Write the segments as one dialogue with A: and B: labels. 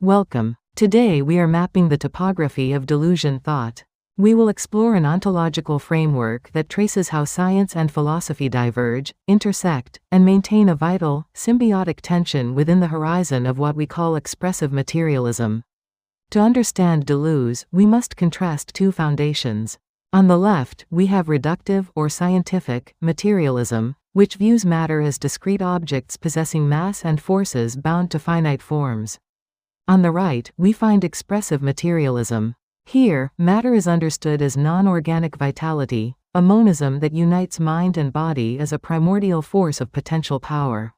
A: Welcome. Today we are mapping the topography of Deleuzian thought. We will explore an ontological framework that traces how science and philosophy diverge, intersect, and maintain a vital, symbiotic tension within the horizon of what we call expressive materialism. To understand Deleuze, we must contrast two foundations. On the left, we have reductive or scientific materialism, which views matter as discrete objects possessing mass and forces bound to finite forms. On the right, we find expressive materialism. Here, matter is understood as non-organic vitality, a monism that unites mind and body as a primordial force of potential power.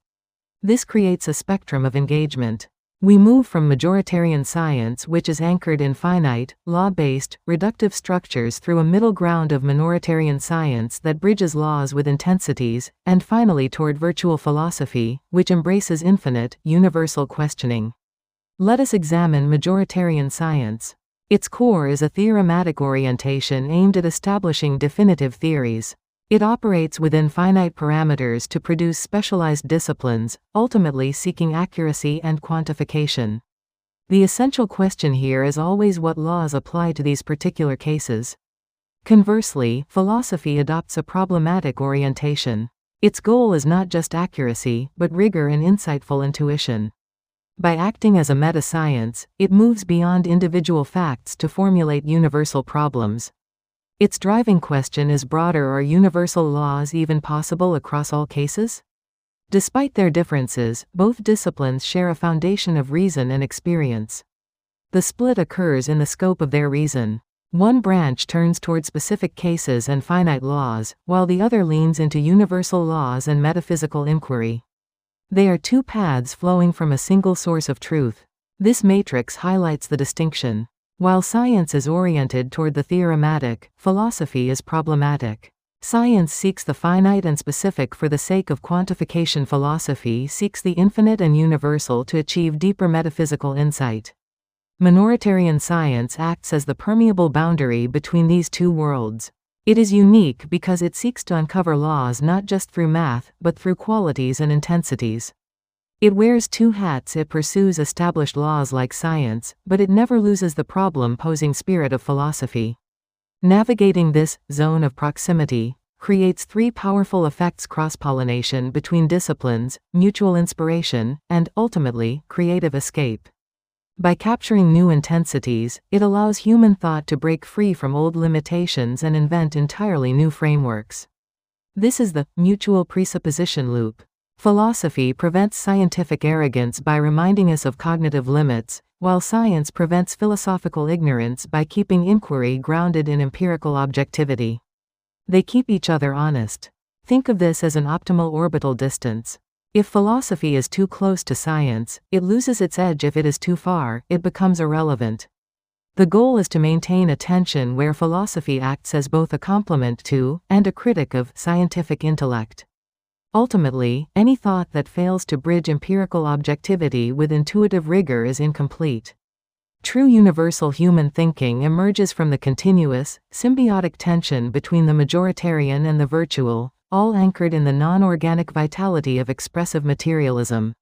A: This creates a spectrum of engagement. We move from majoritarian science, which is anchored in finite, law-based, reductive structures, through a middle ground of minoritarian science that bridges laws with intensities, and finally toward virtual philosophy, which embraces infinite, universal questioning. Let us examine majoritarian science. Its core is a theorematic orientation aimed at establishing definitive theories. It operates within finite parameters to produce specialized disciplines, ultimately seeking accuracy and quantification. The essential question here is always what laws apply to these particular cases. Conversely, philosophy adopts a problematic orientation. Its goal is not just accuracy, but rigor and insightful intuition. By acting as a metascience, it moves beyond individual facts to formulate universal problems. Its driving question is broader: are universal laws even possible across all cases? Despite their differences, both disciplines share a foundation of reason and experience. The split occurs in the scope of their reason. One branch turns toward specific cases and finite laws, while the other leans into universal laws and metaphysical inquiry. They are two paths flowing from a single source of truth. This matrix highlights the distinction. While science is oriented toward the theorematic, philosophy is problematic. Science seeks the finite and specific for the sake of quantification. Philosophy seeks the infinite and universal to achieve deeper metaphysical insight. Minoritarian science acts as the permeable boundary between these two worlds. It is unique because it seeks to uncover laws not just through math, but through qualities and intensities. It wears two hats. It pursues established laws like science, but it never loses the problem-posing spirit of philosophy. Navigating this zone of proximity creates three powerful effects: cross-pollination between disciplines, mutual inspiration, and, ultimately, creative escape. By capturing new intensities, it allows human thought to break free from old limitations and invent entirely new frameworks. This is the mutual presupposition loop. Philosophy prevents scientific arrogance by reminding us of cognitive limits, while science prevents philosophical ignorance by keeping inquiry grounded in empirical objectivity. They keep each other honest. Think of this as an optimal orbital distance. If philosophy is too close to science, it loses its edge. If it is too far, it becomes irrelevant. The goal is to maintain a tension where philosophy acts as both a complement to, and a critic of, scientific intellect. Ultimately, any thought that fails to bridge empirical objectivity with intuitive rigor is incomplete. True universal human thinking emerges from the continuous, symbiotic tension between the majoritarian and the virtual, all anchored in the non-organic vitality of expressive materialism.